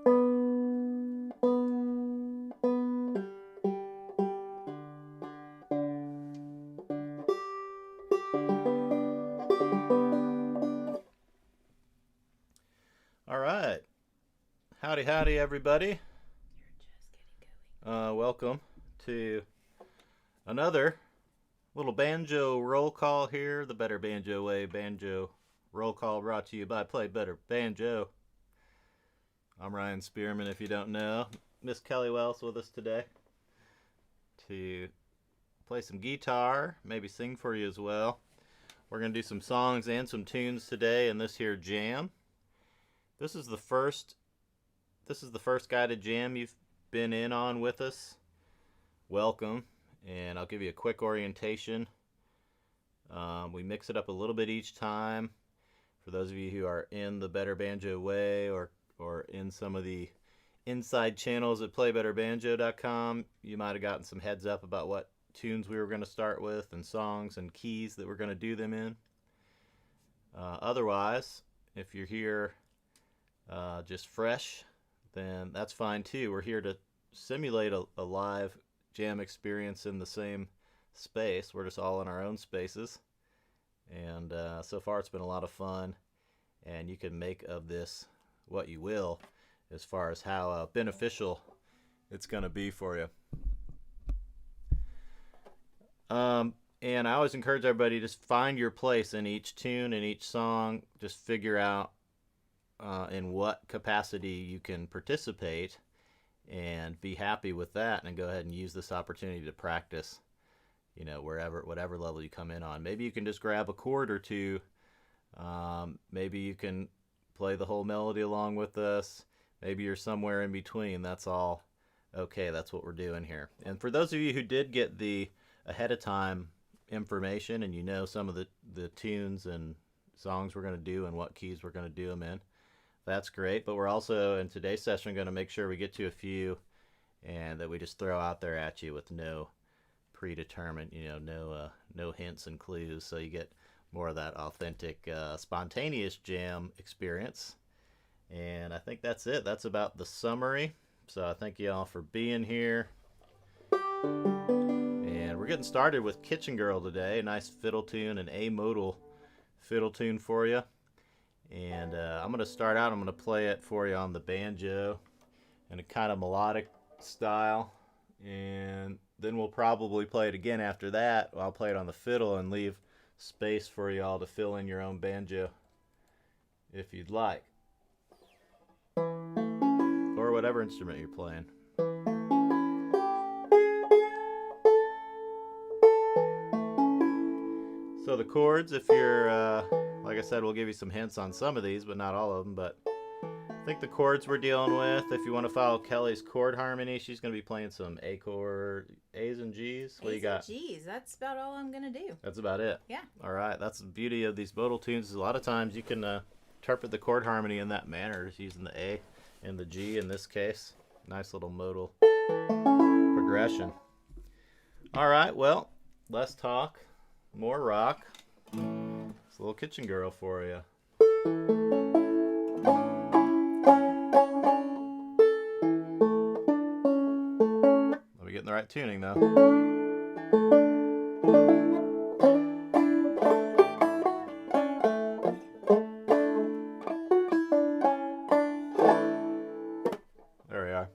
All right. Howdy, howdy, everybody. Welcome to another little banjo roll call here. The Better Banjo Way banjo roll call brought to you by Play Better Banjo. I'm Ryan Spearman, if you don't know. Miss Kelly Wells with us today to play some guitar, maybe sing for you as well. We're going to do some songs and some tunes today in this here jam. This is the first guided jam you've been in on with us. Welcome, and I'll give you a quick orientation. We mix it up a little bit each time. For those of you who are in the Better Banjo Way or in some of the inside channels at playbetterbanjo.com, you might have gotten some heads up about what tunes we were going to start with and songs and keys that we're going to do them in. Otherwise, if you're here just fresh, then that's fine too. We're here to simulate a live jam experience in the same space. We're just all in our own spaces, and so far it's been a lot of fun, and you can make of this what you will as far as how beneficial it's going to be for you. And I always encourage everybody to just find your place in each tune, in each song. Just figure out in what capacity you can participate and be happy with that, and go ahead and use this opportunity to practice, whatever level you come in on. Maybe you can just grab a chord or two. Maybe you can play the whole melody along with us. Maybe you're somewhere in between. That's all okay. That's what we're doing here. And for those of you who did get the ahead of time information and you know some of the tunes and songs we're going to do and what keys we're going to do them in, that's great. But we're also in today's session going to make sure we get to a few and that we just throw out there at you with no predetermined, no hints and clues, so you get more of that authentic, spontaneous jam experience. And I think that's it. That's about the summary. So I thank you all for being here. And we're getting started with Kitchen Girl today. A nice fiddle tune, an A-modal fiddle tune for you. And I'm going to start out. I'm going to play it for you on the banjo in a kind of melodic style. And then we'll probably play it again after that. I'll play it on the fiddle and leave space for you all to fill in your own banjo if you'd like. Or whatever instrument you're playing. So the chords, if you're, like I said, we'll give you some hints on some of these, but not all of them. But I think the chords we're dealing with, if you want to follow Kelly's chord harmony, she's going to be playing some A chord, A's and G's. What do you got? A's and G's. That's about all I'm going to do. That's about it? Yeah. All right. That's the beauty of these modal tunes. A lot of times you can interpret the chord harmony in that manner, just using the A and the G in this case. Nice little modal progression. All right. Well, less talk, more rock. It's a little Kitchen Girl for you. Let me get in the right tuning though. There we are.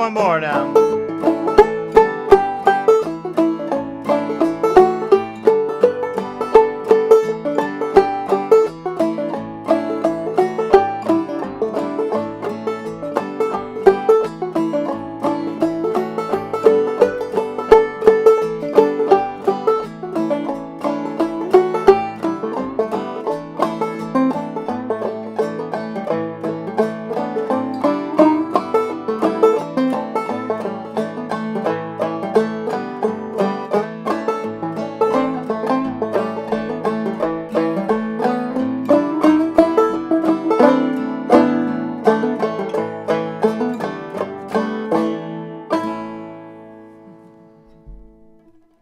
one more now.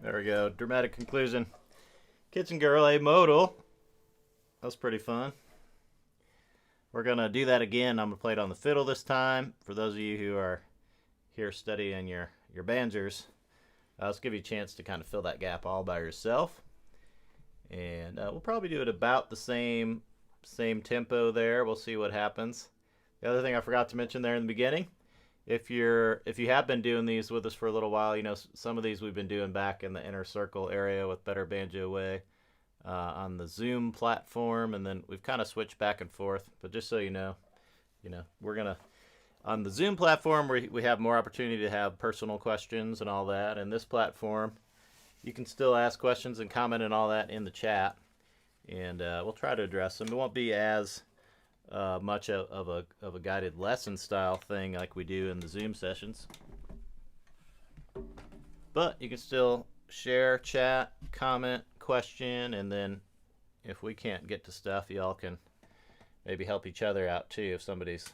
There we go. Dramatic conclusion. Kitchen Girl, a modal. That was pretty fun. We're going to do that again. I'm going to play it on the fiddle this time. For those of you who are here studying your banjos, let's give you a chance to kind of fill that gap all by yourself. And we'll probably do it about the same tempo there. We'll see what happens. The other thing I forgot to mention there in the beginning, if you have been doing these with us for a little while, you know some of these we've been doing back in the inner circle area with Better Banjo Way on the Zoom platform, and then we've kind of switched back and forth. But just so you know, we're gonna on the Zoom platform we have more opportunity to have personal questions and all that. And this platform, you can still ask questions and comment and all that in the chat, and we'll try to address them. It won't be as much of a guided lesson style thing like we do in the Zoom sessions, but you can still share, chat, comment, question, and then if we can't get to stuff, y'all can maybe help each other out too. If somebody's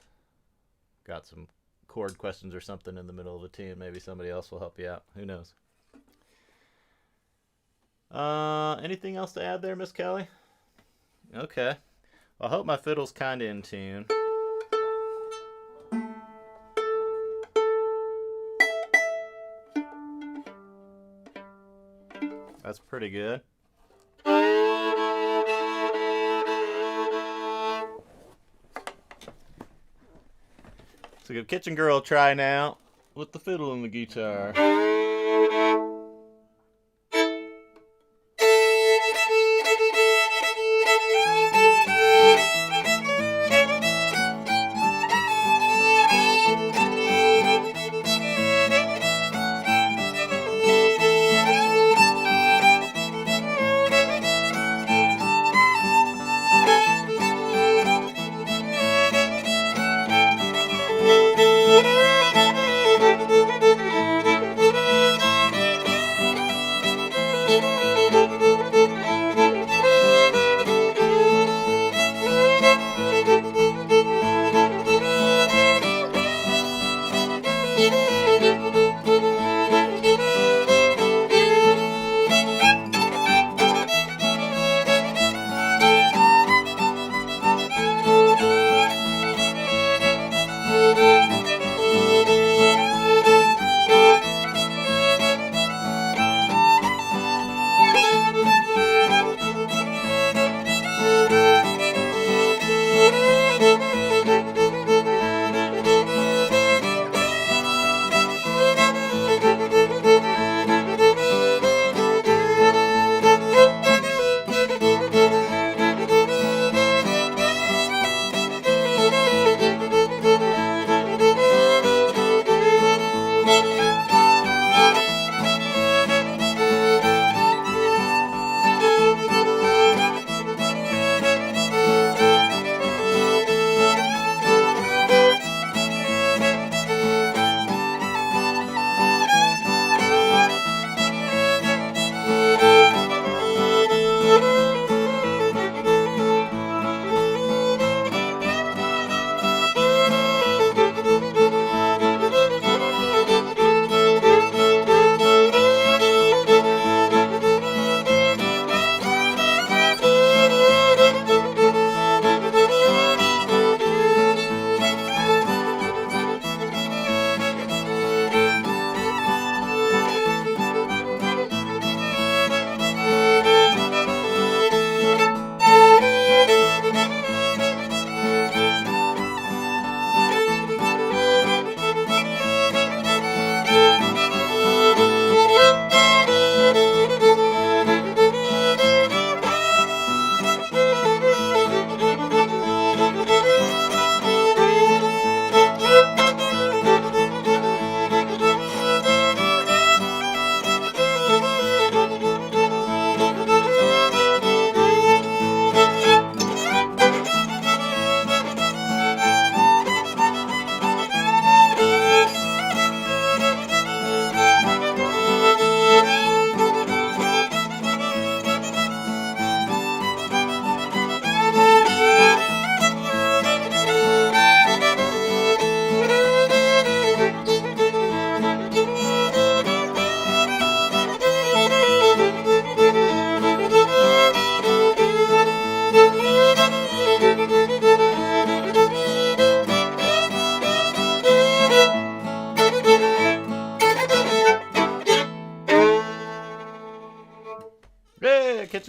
got some chord questions or something in the middle of a tune, maybe somebody else will help you out. Who knows? Anything else to add there, Miss Kelly? Okay. Well, I hope my fiddle's kind of in tune. That's pretty good. So give Kitchen Girl a try now with the fiddle and the guitar.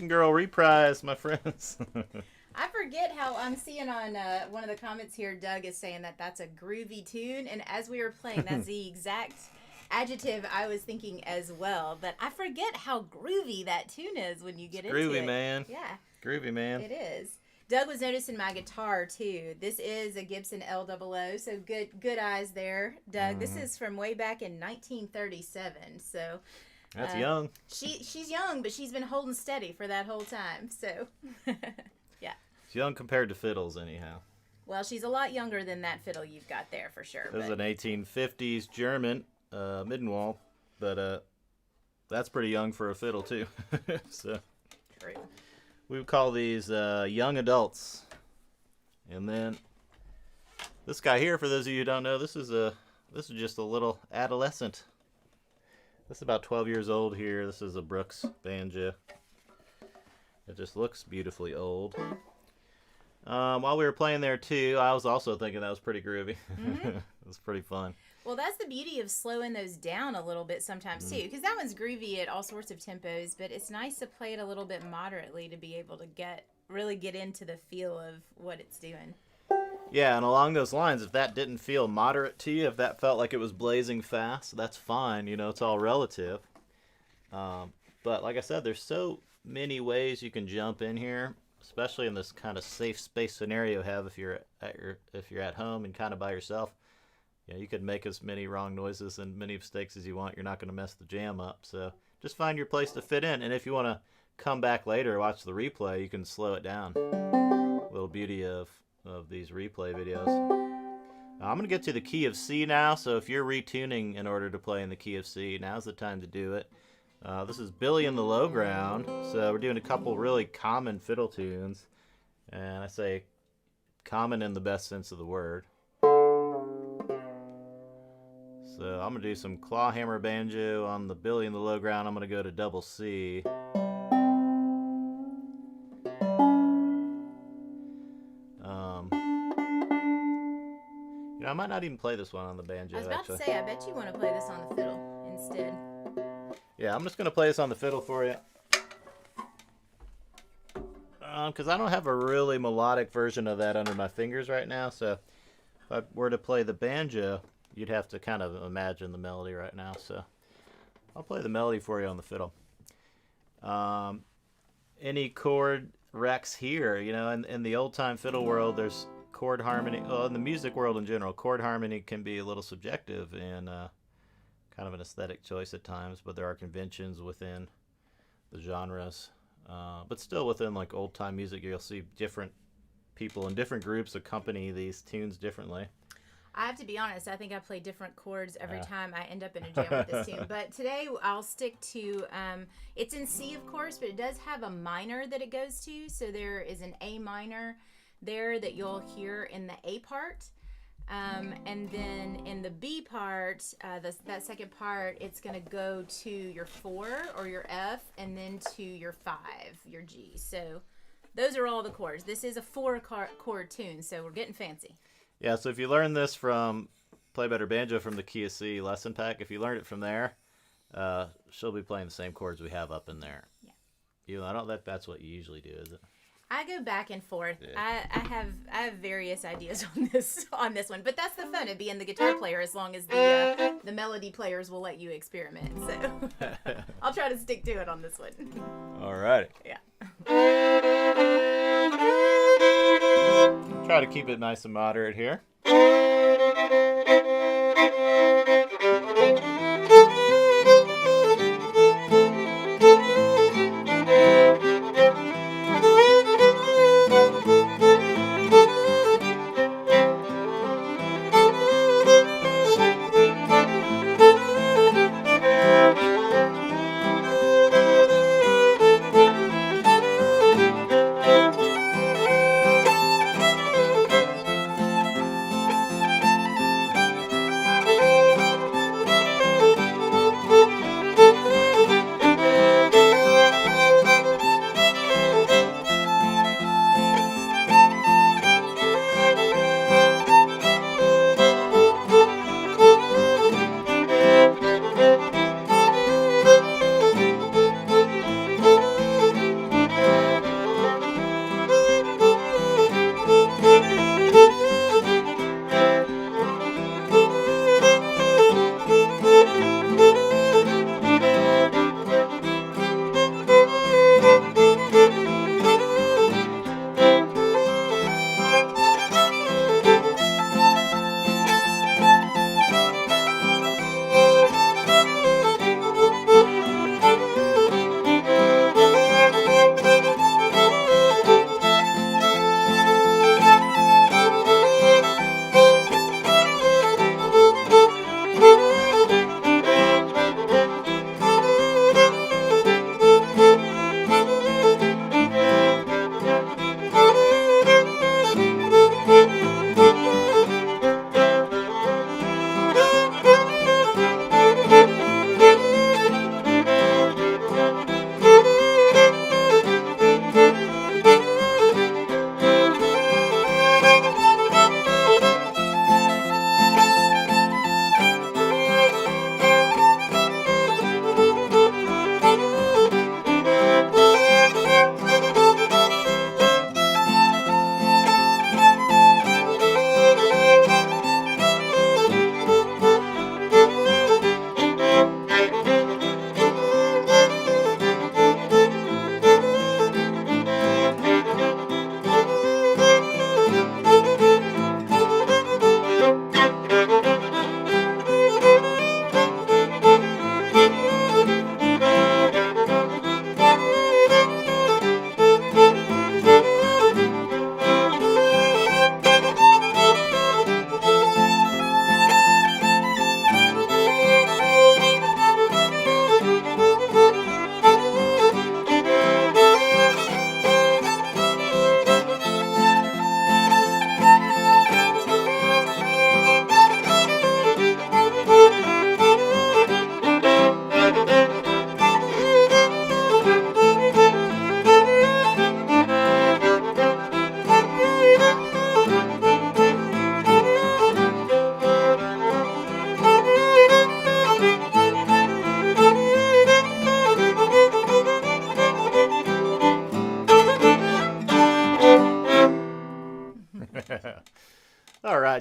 American Girl reprise, my friends. I forget how I'm seeing on one of the comments here, Doug is saying that that's a groovy tune. And as we were playing, that's the exact adjective I was thinking as well. But I forget how groovy that tune is when you get into it. Groovy, man. Yeah. Groovy, man. It is. Doug was noticing my guitar too. This is a Gibson LOO, so good eyes there, Doug. This is from way back in 1937. So that's young. She's young, but she's been holding steady for that whole time. So yeah. She's young compared to fiddles, anyhow. Well, she's a lot younger than that fiddle you've got there for sure. This is an 1850s German Middenwall, but that's pretty young for a fiddle too. So true. We would call these young adults. And then this guy here, for those of you who don't know, this is just a little adolescent. This is about 12 years old here. This is a Brooks Banjo. It just looks beautifully old. While we were playing there too, I was also thinking that was pretty groovy. Mm-hmm. It was pretty fun. Well, that's the beauty of slowing those down a little bit sometimes too, because that one's groovy at all sorts of tempos, but it's nice to play it a little bit moderately to be able to really get into the feel of what it's doing. Yeah, and along those lines, if that didn't feel moderate to you, if that felt like it was blazing fast, that's fine. You know, it's all relative. But like I said, there's so many ways you can jump in here, especially in this kind of safe space scenario you have if you're at home and kind of by yourself. You know, you could make as many wrong noises and many mistakes as you want. You're not going to mess the jam up. So just find your place to fit in. And if you want to come back later and watch the replay, you can slow it down. Little beauty of these replay videos. I'm going to get to the key of C now. So if you're retuning in order to play in the key of C, now's the time to do it. This is Billy in the Low Ground. So we're doing a couple really common fiddle tunes. And I say common in the best sense of the word. So I'm going to do some claw hammer banjo on the Billy in the Low Ground. I'm going to go to double C. I might not even play this one on the banjo. I was about to say, I bet you want to play this on the fiddle instead. Yeah, I'm just going to play this on the fiddle for you. Because I don't have a really melodic version of that under my fingers right now. So if I were to play the banjo, you'd have to kind of imagine the melody right now. So I'll play the melody for you on the fiddle. Any chord wrecks here, you know, in the old-time fiddle world, there's chord harmony. Well, in the music world in general, chord harmony can be a little subjective and kind of an aesthetic choice at times, but there are conventions within the genres. But still within like old-time music, you'll see different people in different groups accompany these tunes differently. I have to be honest, I think I play different chords every time I end up in a jam with this tune. But today I'll stick to, it's in C of course, but it does have a minor that it goes to. So there is an A minor there that you'll hear in the A part. And then in the B part, that second part, it's going to go to your 4 or your F and then to your 5, your G. So those are all the chords. This is a 4-chord tune, so we're getting fancy. Yeah, so if you learn this from Play Better Banjo from the Key of C lesson pack, if you learned it from there, she'll be playing the same chords we have up in there. Yeah. You know, I don't think that's what you usually do, is it? I go back and forth. Yeah. I have various ideas on this one, but that's the fun of being the guitar player. As long as the melody players will let you experiment, so I'll try to stick to it on this one. All right. Yeah. Try to keep it nice and moderate here.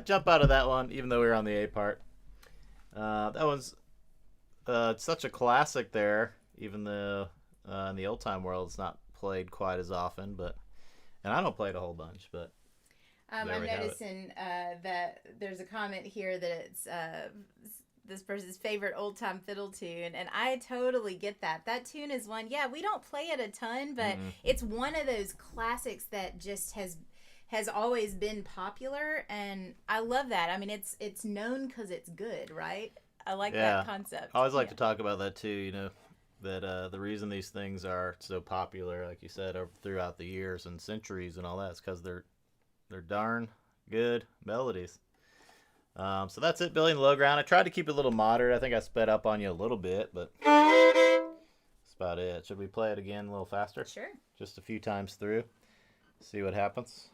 jump out of that one, even though we were on the A part. That one's such a classic there, even though in the old time world it's not played quite as often. And I don't play it a whole bunch, but I'm noticing that there's a comment here that it's this person's favorite old time fiddle tune, and I totally get that. That tune is one, yeah, we don't play it a ton, but it's one of those classics that just has always been popular, and I love that. I mean, it's known because it's good, right? I like that concept. I always like to talk about that too. That the reason these things are so popular, like you said, throughout the years and centuries and all that, is because they're darn good melodies. So that's it, Billy in the Low Ground. I tried to keep it a little moderate. I think I sped up on you a little bit, but that's about it. Should we play it again a little faster? Sure. Just a few times through. See what happens.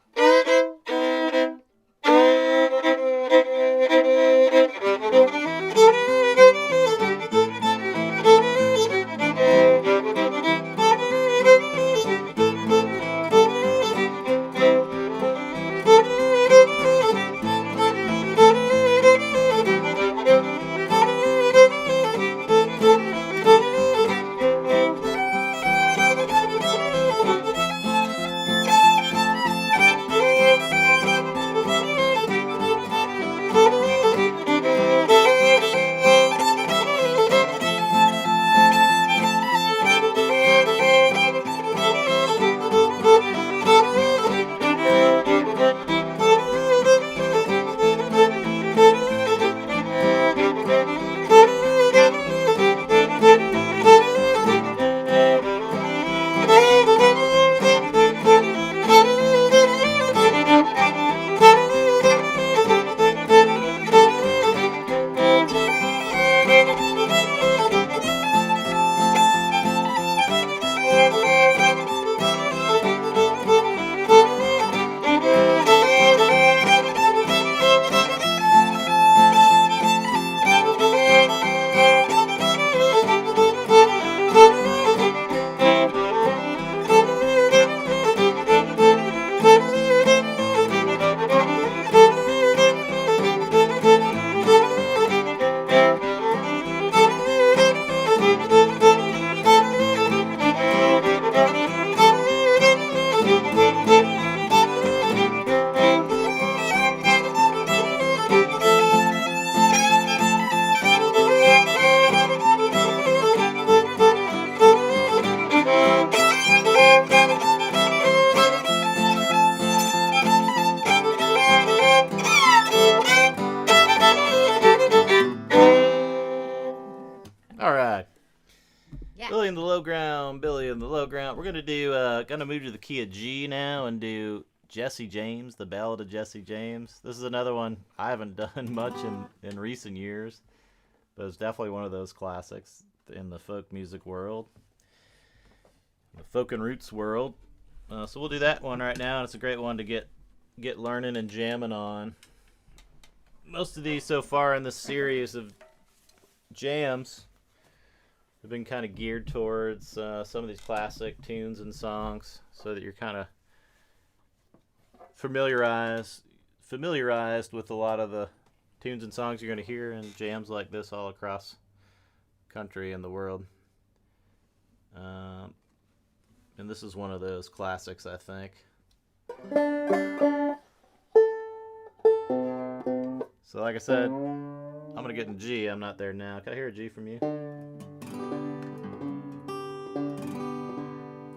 All right. Yeah. Billy in the Low Ground, Billy in the Low Ground. We're gonna move to the key of G now and do Jesse James, the Ballad of Jesse James. This is another one I haven't done much in recent years, but it's definitely one of those classics in the folk music world, the folk and roots world. So we'll do that one right now, and it's a great one to get learning and jamming on. Most of these so far in this series of jams have been kind of geared towards some of these classic tunes and songs, so that you're kind of familiarized with a lot of the tunes and songs you're going to hear in jams like this all across the country and the world. And this is one of those classics, I think. So like I said, I'm going to get in G. I'm not there now. Can I hear a G from you?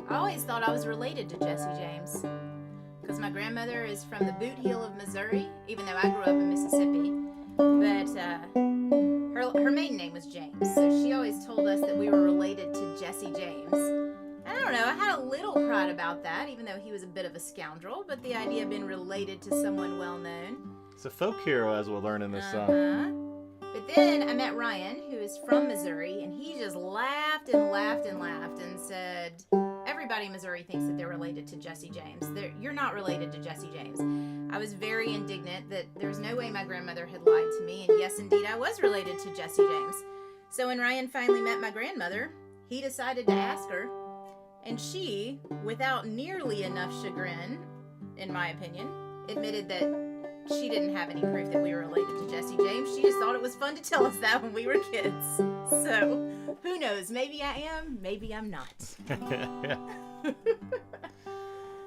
I always thought I was related to Jesse James because my grandmother is from the Boot Heel of Missouri, even though I grew up in Mississippi. But her maiden name was James, so she always told us that we were related to Jesse James. I don't know, I had a little pride about that, even though he was a bit of a scoundrel, but the idea of being related to someone well-known. It's a folk hero, as we'll learn in this song. But then I met Ryan, who is from Missouri, and he just laughed and laughed and laughed and said, everybody in Missouri thinks that they're related to Jesse James. You're not related to Jesse James. I was very indignant that there's no way my grandmother had lied to me, and yes, indeed, I was related to Jesse James. So when Ryan finally met my grandmother, he decided to ask her, and she, without nearly enough chagrin, in my opinion, admitted that she didn't have any proof that we were related to Jesse James. She just thought it was fun to tell us that when we were kids. So, who knows? Maybe I am, maybe I'm not.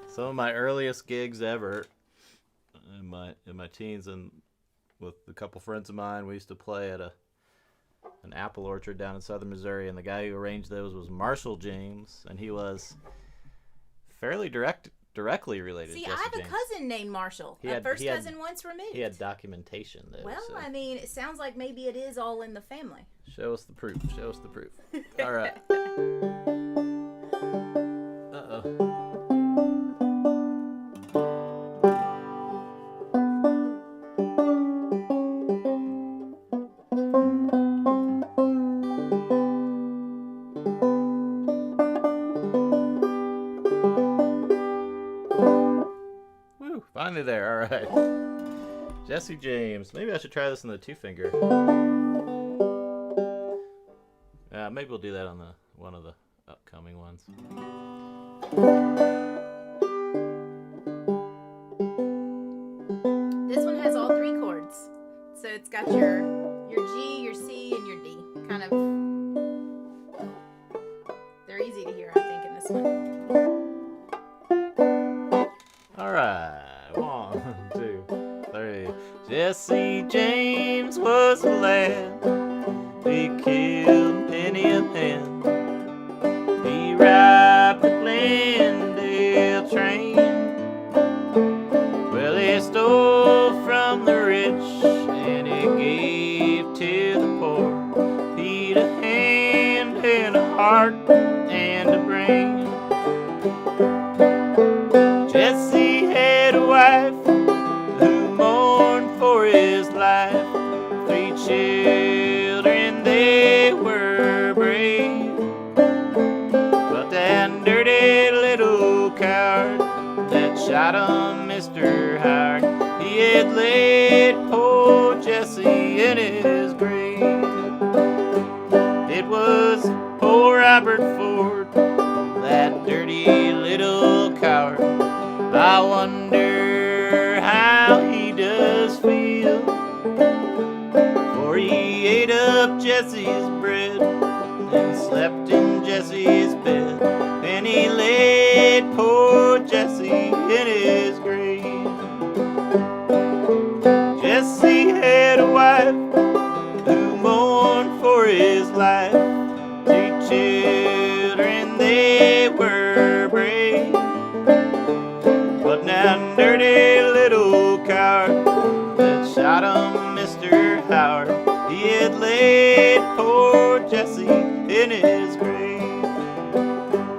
Some of my earliest gigs ever in my teens, and with a couple friends of mine, we used to play at an apple orchard down in southern Missouri, and the guy who arranged those was Marshall James, and he was fairly directly related See, to Jesse I have James. a cousin named Marshall. A first cousin once removed. He had documentation, though. Well, so. I mean, it sounds like maybe it is all in the family. Show us the proof. Show us the proof. All right. Uh-oh. Woo, finally there. All right. Jesse James. Maybe I should try this in the 2-finger. Maybe we'll do that on one of the upcoming ones. This one has all 3 chords. So it's got your G, your C, and your D. Kind of, they're easy to hear, I think, in this one. All right. 1, 2, 3. Jesse James was a lad. He killed many a man. He ride the Glendale train. Well, he stole from the rich and he gave to the poor. He'd a hand and a heart and a brain. Jesse had a wife who mourned for his life. 3 children, they were brave. But that dirty little coward that shot him, Mr. Howard, he had laid poor Jesse in his grave. It was poor Robert Ford, that dirty little coward. I wonder how he does feel, for he ate up Jesse's bread and slept in Jesse's bed, and he laid poor Jesse in his grave. Jesse had a wife who mourned for his life. 2 children, they were brave. But now dirty little coward that shot him, Mr. Howard, he had laid poor Jesse in his grave.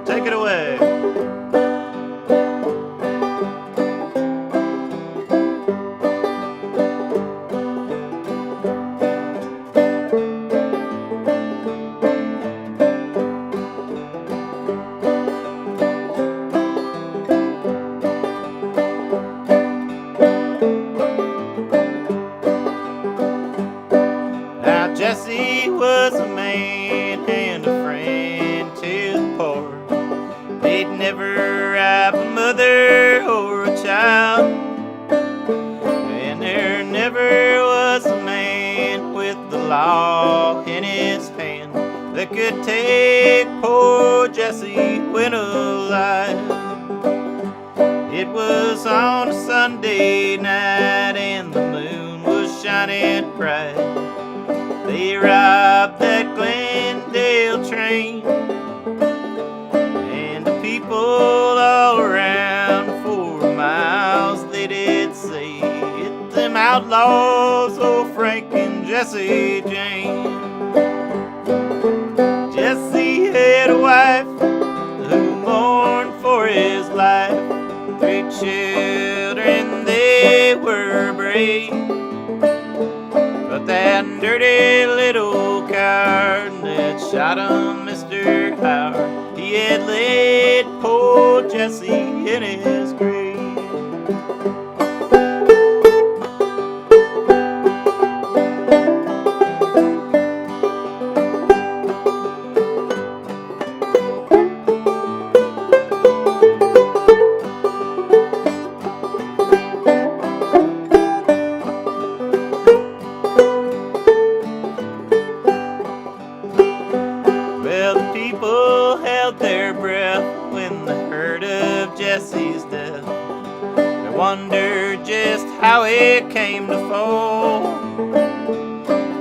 Take it away. Now Jesse was a man and a friend to the poor. He'd never rob a mother or a child, and there never was a man with the law in his hand that could take poor Jesse when alive. It was on a Sunday night and the moon was shining bright. They robbed that Glendale train, and the people all around 4 miles, they did say, "It's them outlaws, old Frank and Jesse James." Jesse had a wife who mourned for his life. 3 children, they were brave. But that dirty little coward that shot him, Mr. Howard, he had laid poor Jesse in his grave.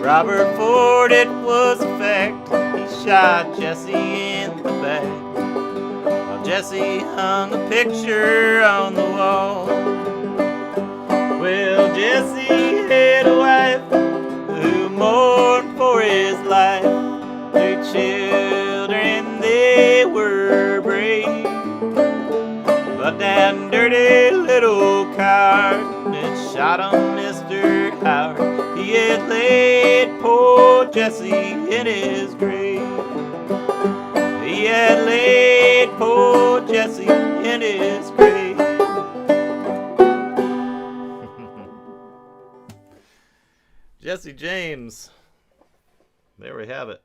Robert Ford, it was a fact. He shot Jesse in the back. While Jesse hung a picture on the wall. Well, Jesse had a wife who mourned for his life. 2 children, they were brave. But that dirty little coward that shot him, Mr. Howard, he had laid poor Jesse in his grave. He had laid poor Jesse in his grave. Jesse James. There we have it.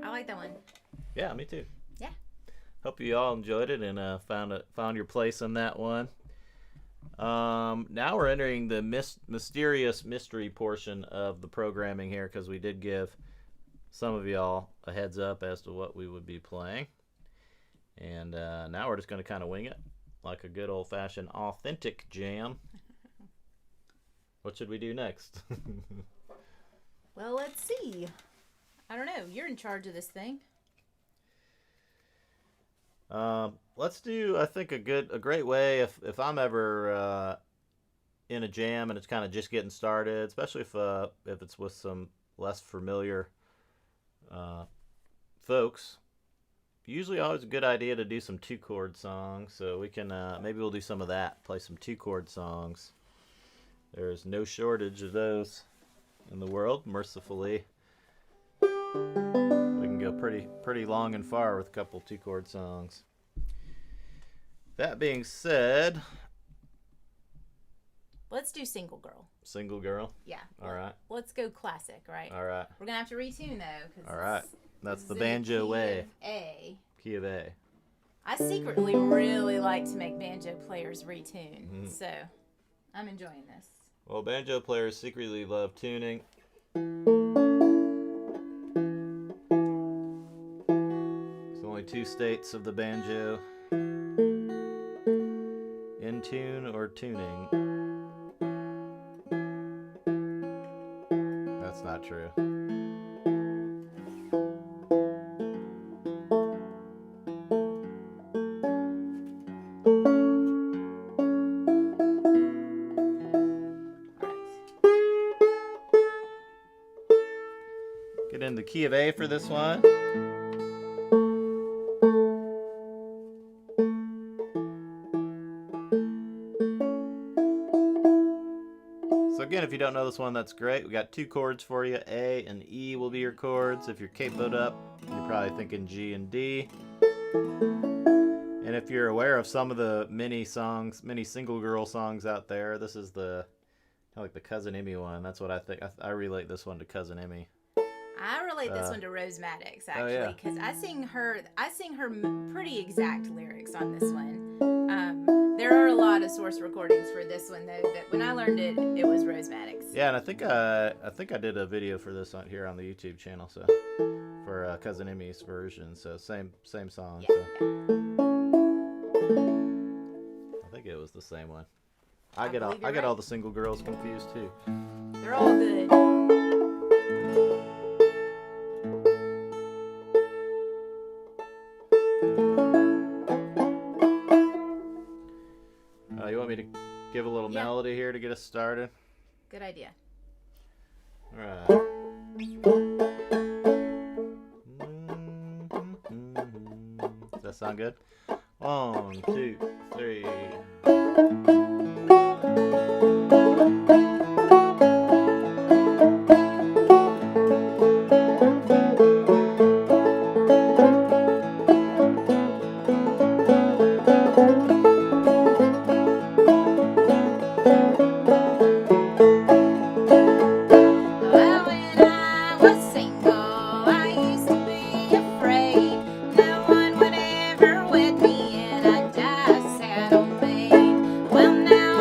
I like that one. Yeah, me too. Yeah. Hope you all enjoyed it and found your place in that one. Now we're entering the mysterious mystery portion of the programming here, because we did give some of y'all a heads up as to what we would be playing. And now we're just going to kind of wing it like a good old-fashioned authentic jam. What should we do next? Well, let's see. I don't know. You're in charge of this thing. Let's do, I think, a great way if I'm ever in a jam and it's kind of just getting started, especially if it's with some less familiar folks. Usually always a good idea to do some 2-chord songs, so we can maybe we'll do some of that, play some 2-chord songs. There's no shortage of those in the world, mercifully. We can go pretty long and far with a couple 2-chord songs. That being said, let's do Single Girl. Single Girl? Yeah. All right. Let's go classic, right? All right. We're going to have to retune, though. All right. That's the banjo way. A. Key of A. I secretly really like to make banjo players retune, so I'm enjoying this. Well, banjo players secretly love tuning. There's only 2 states of the banjo: in tune or tuning. That's not true. Get in the key of A for this one. So again, if you don't know this one, that's great. We got 2 chords for you. A and E will be your chords. If you're capoed up, you're probably thinking G and D. And if you're aware of some of the many single girl songs out there, this is the kind of like the Cousin Emmy one. That's what I think. I relate this one to Cousin Emmy. I relate this one to Rose Maddox, Oh, yeah. actually, because I sing her pretty exact lyrics on this one. There are a lot of source recordings for this one, though, but when I learned it, it was Rose Maddox. Yeah, and I think I did a video for this here on the YouTube channel, so for Cousin Emmy's version. So same song. Yeah. So. I think it was the same one. I get right. all the single girls confused too. They're all good. You want me to give a little melody here to get us started? Good idea. All right. Does that sound good? 1, 2, 3. Well, when I was single, I used to be afraid no one would ever wed me, and I just sat on me. Well, now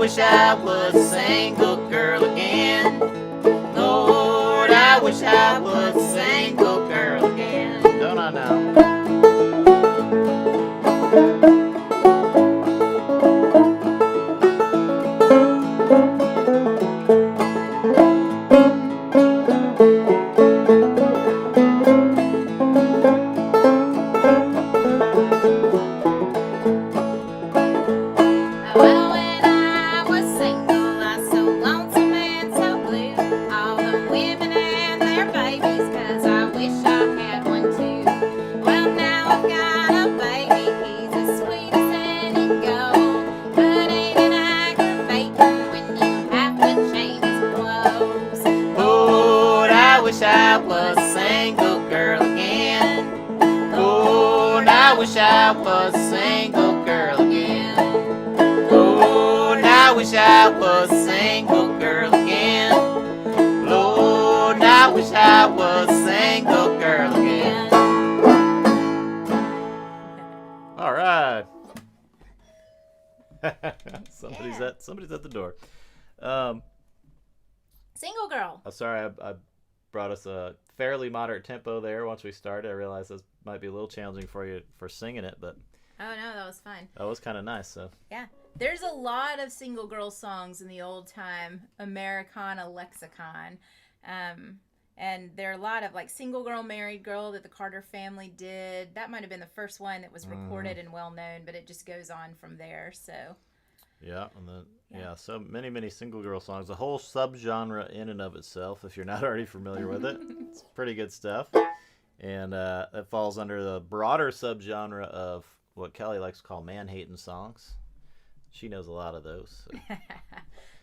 wish I was a single girl again. Lord, I wish I was a single girl again. Don't I now? Well, when I was single, I was so lonesome and so blue. All the women and their babies, 'cause I wish I had one too. Well, now I've got a baby, he's as sweet as any gold. But ain't it aggravating when you have to change his clothes? Lord, I wish I was a single girl again. Lord, I wish I was a single girl again. Lord, I wish I was a single girl again. Lord, I wish I was a single girl again. All right. Somebody's at the door. Single girl. Sorry, I brought us a fairly moderate tempo there. Once we started, I realized this might be a little challenging for you for singing it, but Oh no, that was fun. that was kind of nice. So Yeah. There's a lot of single girl songs in the old time Americana lexicon. And there are a lot of like Single Girl, Married Girl that the Carter family did. That might have been the first one that was recorded and well known, but it just goes on from there. So yeah, and then so many single girl songs. A whole subgenre in and of itself. If you're not already familiar with it, it's pretty good stuff. And it falls under the broader subgenre of what Kelly likes to call man-hating songs. She knows a lot of those. So.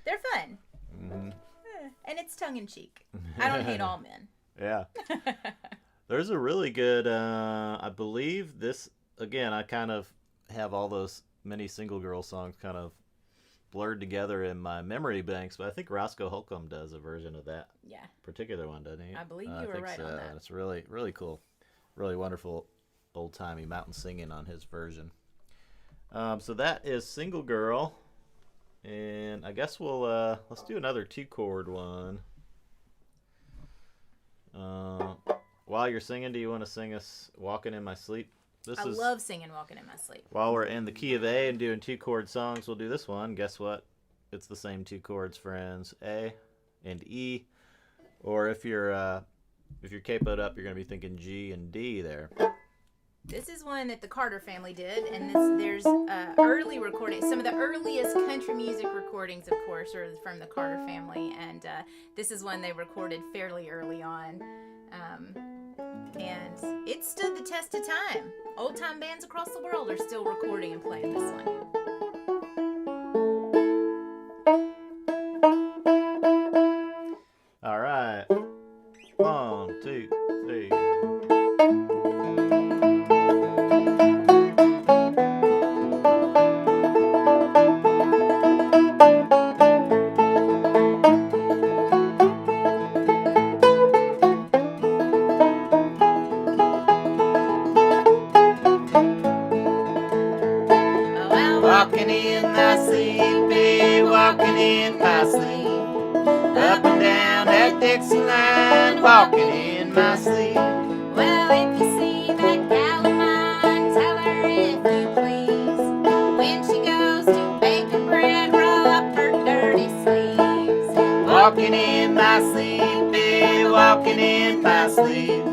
They're fun. Mm-hmm. And it's tongue-in-cheek. I don't hate all men. Yeah. There's a really good, I believe this, again, I kind of have all those many single girl songs kind of blurred together in my memory banks, but I think Roscoe Holcomb does a version of that particular one, doesn't he? I believe you were right on that. It's really, really cool. Really wonderful old-timey mountain singing on his version. So that is Single Girl. And I guess we'll let's do another 2-chord one. While you're singing, do you want to sing us "Walking in My Sleep"? I love singing "Walking in My Sleep." While we're in the key of A and doing 2-chord songs, we'll do this one. Guess what? It's the same 2 chords, friends. A and E. Or if you're capoed up, you're gonna be thinking G and D there. This is one that the Carter family did, and there's early recordings. Some of the earliest country music recordings, of course, are from the Carter family, and this is one they recorded fairly early on. And it stood the test of time. Old-time bands across the world are still recording and playing this one. All right. 1, 2, 3. Walking in my sleep, babe, walking in my sleep. Up and down that Dixie line, walking in my sleep. Well, if you see that gal of mine, tell her if you please. When she goes to baking bread, roll up her dirty sleeves. Walking in my sleep, babe, walking in my sleep.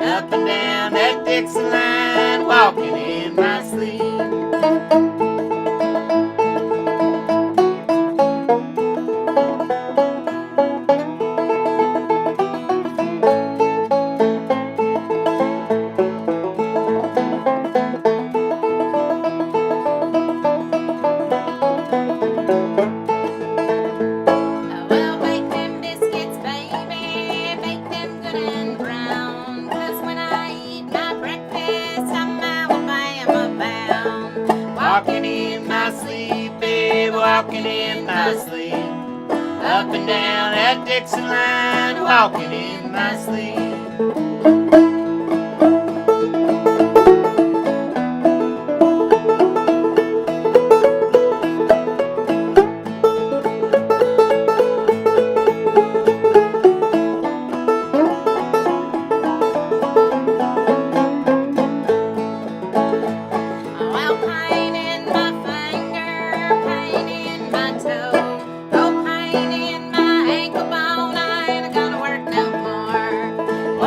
Up and down that Dixie line, walking in my sleep. Well, bake them biscuits, baby, bake them good and brown. 'Cause when I eat my breakfast, I'm Alabama bound. Walking in my sleep, babe, walking in my sleep. Up and down that Dixie line, walking in my sleep.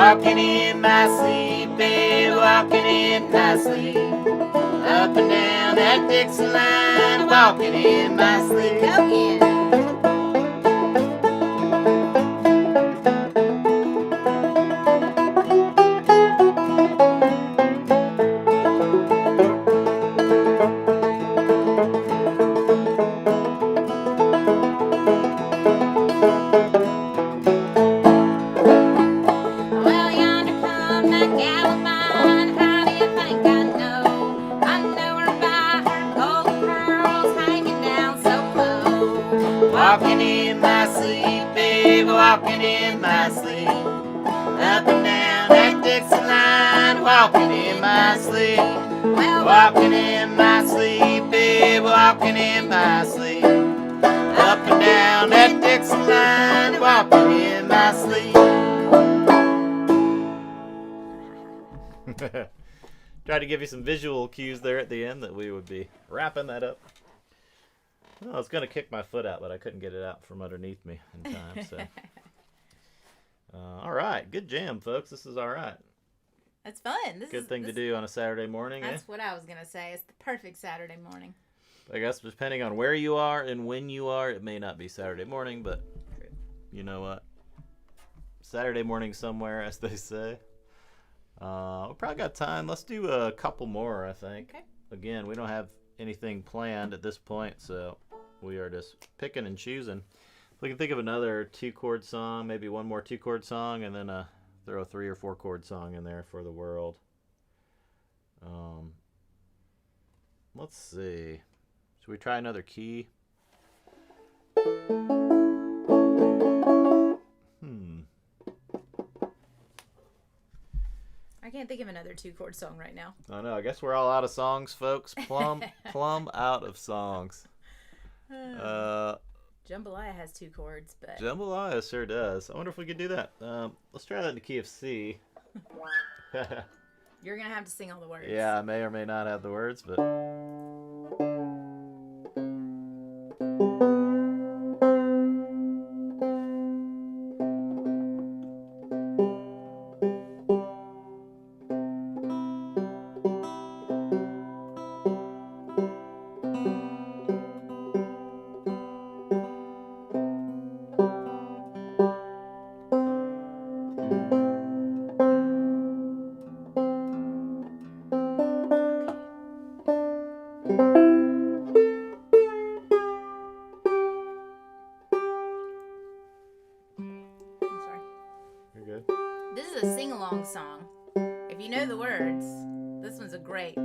walking in my sleep, baby, walking in my sleep. Up and down that Dixie line, walking in my sleep. Again. Well, yonder come that gal of mine. How do you think I know? I know her by her golden curls hanging down so low. Walking in my sleep, baby, walking in my sleep. Up and down that Dixie line, walking in my sleep. Well, Walking in my sleep, baby, walking in my sleep. Up and down that Dixie line, walking in my sleep. Tried to give you some visual cues there at the end that we would be wrapping that up. Well, I was going to kick my foot out, but I couldn't get it out from underneath me in time. So, all right, good jam, folks. This is all right. That's fun. Good thing to do on a Saturday morning. That's what I was going to say. It's the perfect Saturday morning. I guess depending on where you are and when you are, it may not be Saturday morning, but you know what? Saturday morning somewhere, as they say. We probably got time. Let's do a couple more, I think. Okay. Again, we don't have anything planned at this point, so we are just picking and choosing. We can think of another 2-chord song, maybe one more 2-chord song, and then throw a 3 or 4-chord song in there for the world. Let's see. Should we try another key? I can't think of another 2-chord song right now. I know. I guess we're all out of songs, folks. Plumb out of songs. Jambalaya has 2 chords, but Jambalaya sure does. I wonder if we could do that. Let's try that in the key of C. you're gonna have to sing all the words. Yeah, I may or may not have the words, but I'm sorry. you're good. This is a sing-along song. If you know the words, this one's a great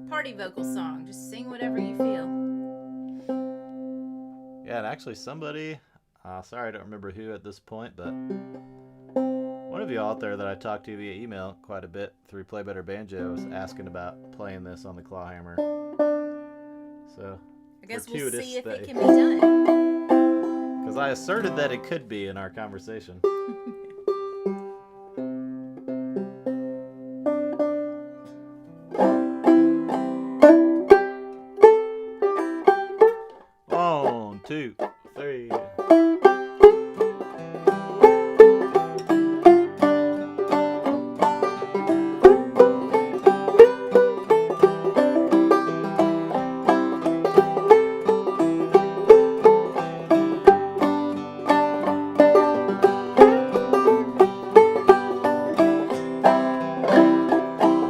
party vocal song. Just sing whatever you feel. Yeah, and actually somebody, sorry I don't remember who at this point, but one of you out there that I talked to via email quite a bit through Play Better Banjo was asking about playing this on the clawhammer. So, I guess we'll fortuitous see if that- it can be done. because I asserted that it could be in our conversation. One, two, three.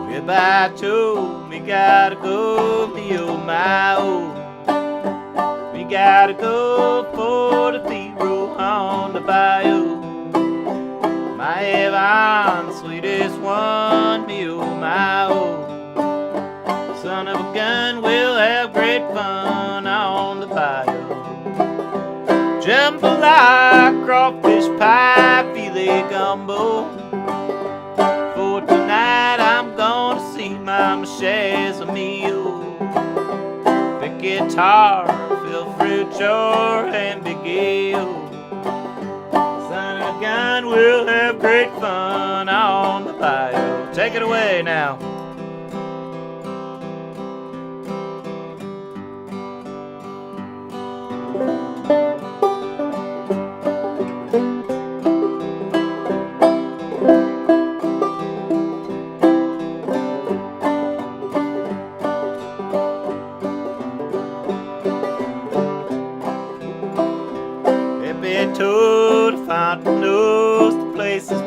Goodbye to me, gotta go, me oh my oh. We gotta go for the zero on the bayou. My Evan, sweetest one, me oh my oh. Son of a gun, we'll have great fun on the bayou. Jambalaya, crawfish pie, filet gumbo. For tonight I'm gonna see my Michelle's a meal. Big guitar, fill fruit jar, and big ale. Son of a gun, we'll have great fun on the bayou. Take it away now.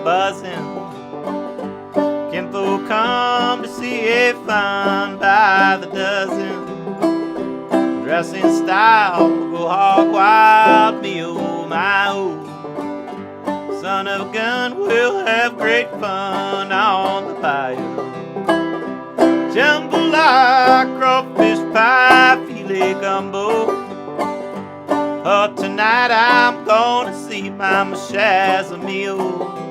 buzzing. Kinfolk come to see a fun by the dozen. Dressing style, go hog wild, me oh my oh. Son of a gun, we'll have great fun on the bayou. Jambalaya, crawfish pie, filet gumbo. Oh, tonight I'm gonna see Mama Shazamio.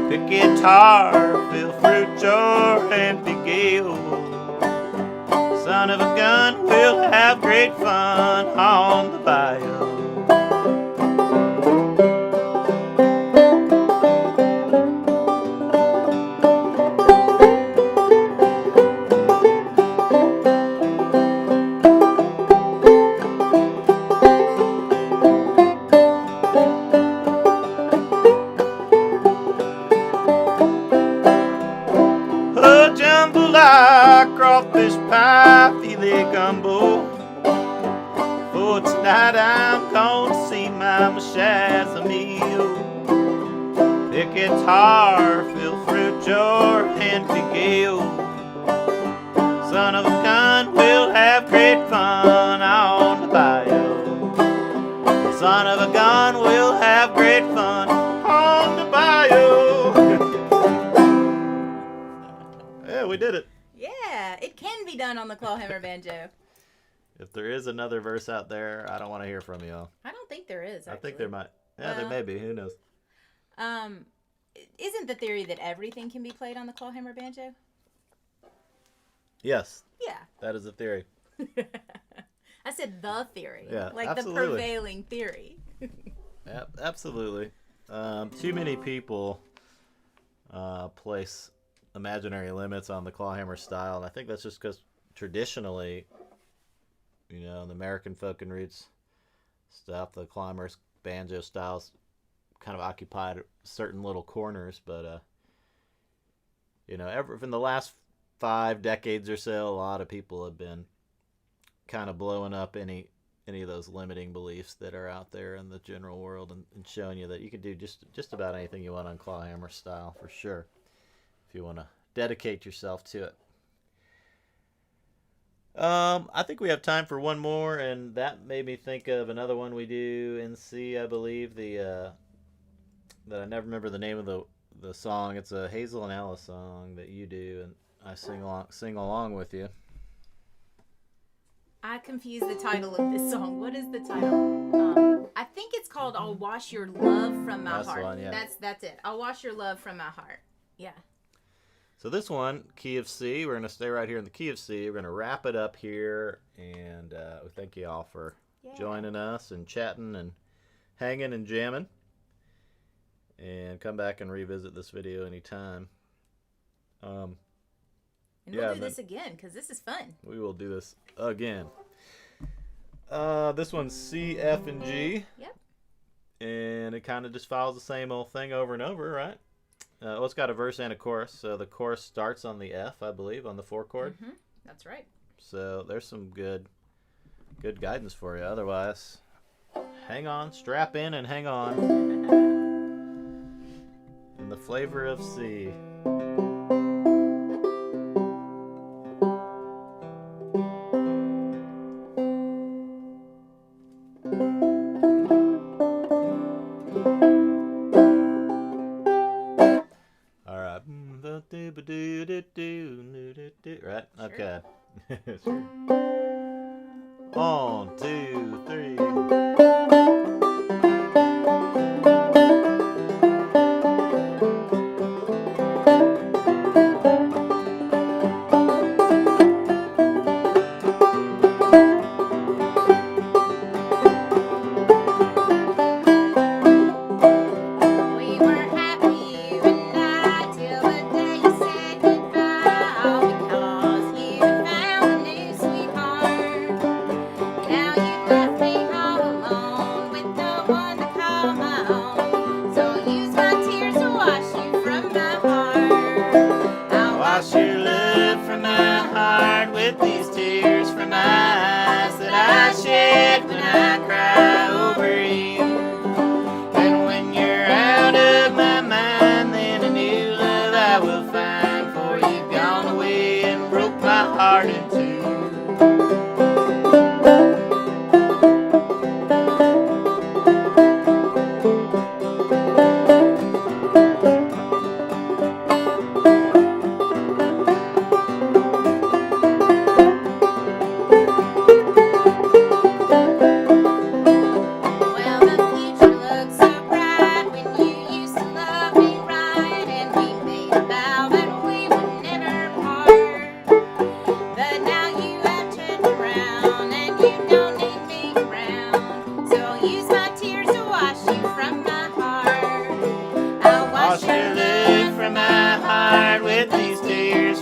Pick guitar, fill fruit jar, and be gale. Son of a gun, we'll have great fun on the bayou. Oh, jambalaya, crawfish pie, filet gumbo. For tonight I'm gonna see Mama Shazamio. Pick guitar, fill fruit jar, and be gale. Son of a gun, we'll have great fun on the bayou. Son of a gun, we'll have great fun on the bayou. Yeah, we did it. Yeah, it can be done on the clawhammer banjo. If there is another verse out there, I don't want to hear from y'all. I don't think there is. Actually. I think there might. Yeah, there may be. Who knows? Isn't the theory that everything can be played on the clawhammer banjo? Yes. Yeah. That is a theory. I said the theory. Yeah, like absolutely. the prevailing theory. Yeah, absolutely. Too many people place imaginary limits on the clawhammer style, and I think that's just because traditionally, you know, the American folk and roots stuff, the clawhammer banjo styles kind of occupied certain little corners, but you know, in the last 5 decades or so, a lot of people have been kind of blowing up any of those limiting beliefs that are out there in the general world, and showing you that you can do just about anything you want on clawhammer style, for sure, if you want to dedicate yourself to it. I think we have time for one more, and that made me think of another one we do in C, I believe, that I never remember the name of the song. It's a Hazel and Alice song that you do, and I sing along with you. I confuse the title of this song. What is the title? I think it's called "I'll Wash Your Love from My That's Heart." the one, yeah. That's it. I'll wash your love from my heart. Yeah. So this one, key of C, we're going to stay right here in the key of C. We're going to wrap it up here, and we thank you all for joining us and chatting and hanging and jamming. And come back and revisit this video anytime. And we'll do this again, because this is fun. We will do this again. This one's C, F, and G. Yep. And it kind of just follows the same old thing over and over, right? Well, it's got a verse and a chorus. So the chorus starts on the F, I believe, on the 4 chord. Mm-hmm. That's right. So there's some good guidance for you. Otherwise, hang on, strap in, and hang on. In the flavor of C. Right? Okay. Sure. 1, 2, 3. Because you found a new sweet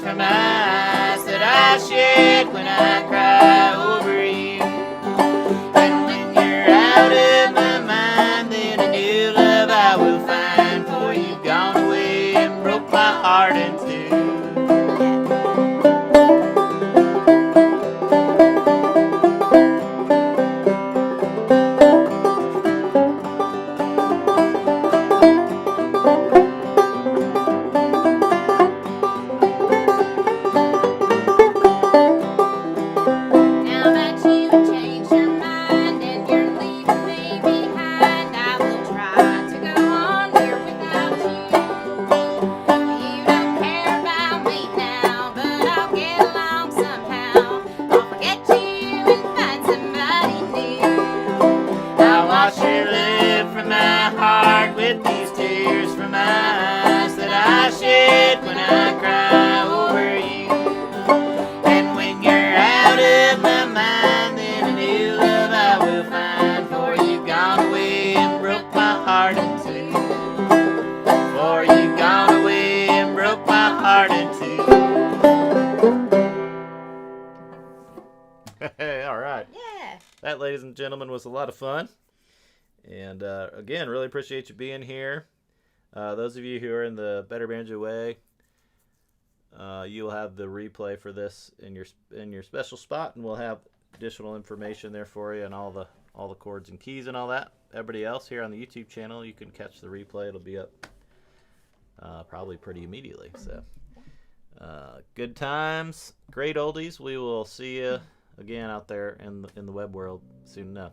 from my eyes that I shed when I cry over you. And when you're out of my mind, then a new love I will find, for you've gone away and broke my heart in two. Now that you have changed your mind and you're leaving me behind, I will try to go on here without you. You don't care about me now, but I'll get along somehow. I'll forget you and find somebody new. I'll wash your love from my heart with these tears from my eyes that I shed when I cry over you. And when you're out of my mind, then a new love I will find, for you've gone away and broke my heart in two. For you've gone away and broke my heart in two. Hey, all right. Yeah. That, ladies and gentlemen, was a lot of fun. And again, really appreciate you being here. Those of you who are in the Better Banjo Way, you'll have the replay for this in your special spot, and we'll have additional information there for you and all the chords and keys and all that. Everybody else here on the YouTube channel, you can catch the replay. It'll be up probably pretty immediately. So good times, great oldies. We will see you again out there in the web world soon enough.